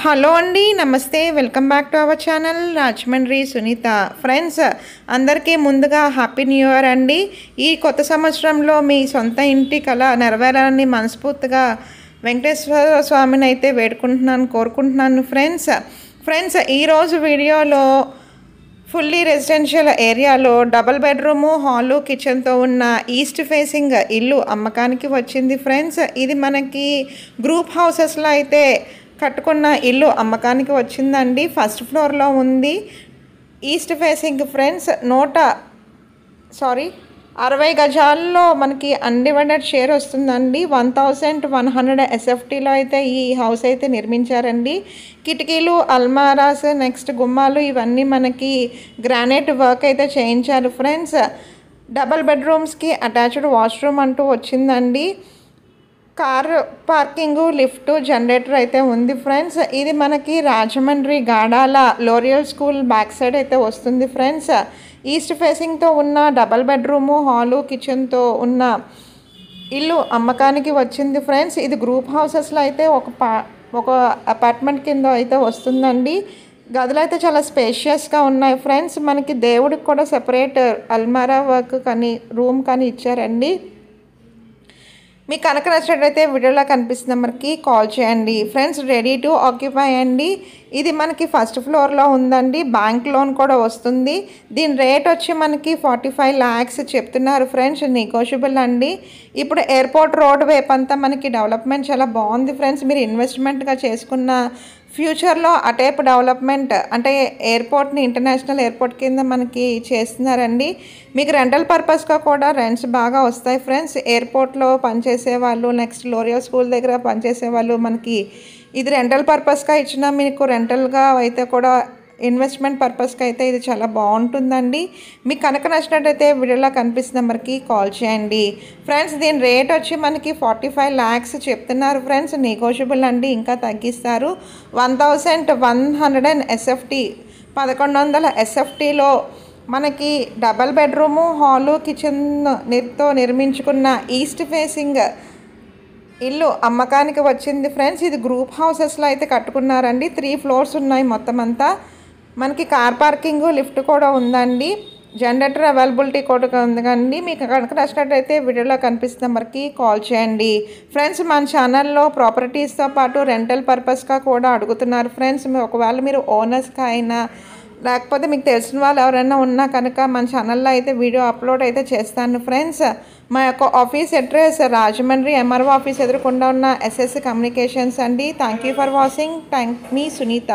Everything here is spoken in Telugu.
హలో అండి, నమస్తే. Welcome back to our channel Rajahmundry Sunitha. Friends అందరికీ ముందుగా హ్యాపీ న్యూ ఇయర్ అండి. ఈ కొత్త సంవత్సరంలో మీ సొంత ఇంటి కళ నెరవేరాలని మనస్ఫూర్తిగా వెంకటేశ్వర స్వామిని అయితే కోరుకుంటున్నాను ఫ్రెండ్స్ ఈరోజు వీడియోలో ఫుల్లీ రెసిడెన్షియల్ ఏరియాలో డబుల్ బెడ్రూము, హాలు, కిచెన్తో ఉన్న ఈస్ట్ ఫేసింగ్ ఇల్లు అమ్మకానికి వచ్చింది ఫ్రెండ్స్. ఇది మనకి గ్రూప్ హౌసెస్లో అయితే కట్టుకున్న ఇల్లు అమ్మకానికి వచ్చిందండి. ఫస్ట్ ఫ్లోర్లో ఉంది. ఈస్ట్ ఫేసింగ్ ఫ్రెండ్స్ 60 గజాల్లో మనకి అన్డివైడెడ్ షేర్ వస్తుందండి. 1100 SFTలో అయితే ఈ హౌస్ అయితే నిర్మించారండి. కిటికీలు, అల్మారాస్, నెక్స్ట్ గుమ్మాలు ఇవన్నీ మనకి గ్రానైట్ వర్క్ అయితే చేయించారు ఫ్రెండ్స్. డబల్ బెడ్రూమ్స్కి అటాచ్డ్ వాష్రూమ్ అంటూ వచ్చిందండి. కార్ పార్కింగు, లిఫ్ట్, జనరేటర్ అయితే ఉంది ఫ్రెండ్స్. ఇది మనకి Rajahmundry Gadala L'Oreal school back side అయితే వస్తుంది ఫ్రెండ్స్. ఈస్ట్ ఫేసింగ్తో ఉన్న డబల్ బెడ్రూము, హాలు, కిచెన్తో ఉన్న ఇల్లు అమ్మకానికి వచ్చింది ఫ్రెండ్స్. ఇది గ్రూప్ హౌసెస్లో అయితే ఒక అపార్ట్మెంట్ కింద అయితే వస్తుందండి. గదులు అయితే చాలా స్పేషియస్గా ఉన్నాయి ఫ్రెండ్స్. మనకి దేవుడికి కూడా సెపరేట్ అల్మారా వర్క్ కానీ రూమ్ కానీ ఇచ్చారండి. మీకు కనుక నచ్చినట్లయితే వీడియోలో కనిపిస్తున్న నెంబర్కి కాల్ చేయండి ఫ్రెండ్స్. రెడీ టు ఆక్యుపై అండి. ఇది మనకి ఫస్ట్ ఫ్లోర్లో ఉందండి. బ్యాంక్ లోన్ కూడా వస్తుంది. దీని రేట్ వచ్చి మనకి 45 lakhs చెప్తున్నారు ఫ్రెండ్స్. నెగోషియబుల్ అండి. ఇప్పుడు ఎయిర్పోర్ట్ రోడ్ వైపు అంతా మనకి డెవలప్మెంట్ చాలా బాగుంది ఫ్రెండ్స్. మీరు ఇన్వెస్ట్మెంట్గా చేసుకున్న ఫ్యూచర్లో అటేపు డెవలప్మెంట్ అంటే ఎయిర్పోర్ట్ని ఇంటర్నేషనల్ ఎయిర్పోర్ట్ కింద మనకి చేస్తున్నారండి. మీకు రెంటల్ పర్పస్గా కూడా రెంట్స్ బాగా వస్తాయి ఫ్రెండ్స్. ఎయిర్పోర్ట్లో పనిచేసే వాళ్ళు, నెక్స్ట్ లోరియల్ స్కూల్ దగ్గర పనిచేసే వాళ్ళు మనకి ఇది రెంటల్ పర్పస్గా ఇచ్చినా మీకు రెంటల్గా అయితే కూడా ఇన్వెస్ట్మెంట్ పర్పస్కి అయితే ఇది చాలా బాగుంటుందండి. మీకు కనుక నచ్చినట్టయితే వీడియోలో కనిపిస్తున్న నెంబర్కి కాల్ చేయండి ఫ్రెండ్స్. దీని రేట్ వచ్చి మనకి 45 lakhs చెప్తున్నారు ఫ్రెండ్స్. నెగోషియబుల్ అండి, ఇంకా తగ్గిస్తారు. 1100 SFT 1100 SFTలో మనకి డబల్ బెడ్రూము, హాలు, కిచెన్తో నిర్మించుకున్న ఈస్ట్ ఫేసింగ్ ఇల్లు అమ్మకానికి వచ్చింది ఫ్రెండ్స్. ఇది గ్రూప్ హౌసెస్లో అయితే కట్టుకున్నారండి. 3 floors ఉన్నాయి మొత్తం అంతా. మనకి కార్ పార్కింగ్, లిఫ్ట్ కూడా ఉందండి. జనరేటర్ అవైలబిలిటీ కూడా ఉంది కానీ మీకు కనుక నచ్చినట్టయితే వీడియోలో కనిపిస్తున్న నెంబర్కి కాల్ చేయండి ఫ్రెండ్స్. మన ఛానల్లో ప్రాపర్టీస్తో పాటు రెంటల్ పర్పస్గా కూడా అడుగుతున్నారు ఫ్రెండ్స్. ఒకవేళ మీరు ఓనర్స్గా అయినా లేకపోతే మీకు తెలిసిన వాళ్ళు ఎవరైనా ఉన్నా కనుక మన ఛానల్లో అయితే వీడియో అప్లోడ్ అయితే చేస్తాను ఫ్రెండ్స్. మా యొక్క office address Rajahmundry MRO office ఎదురుకుండా ఉన్న SS కమ్యూనికేషన్స్ అండి. Thank you for watching. Thank మీ సునీత.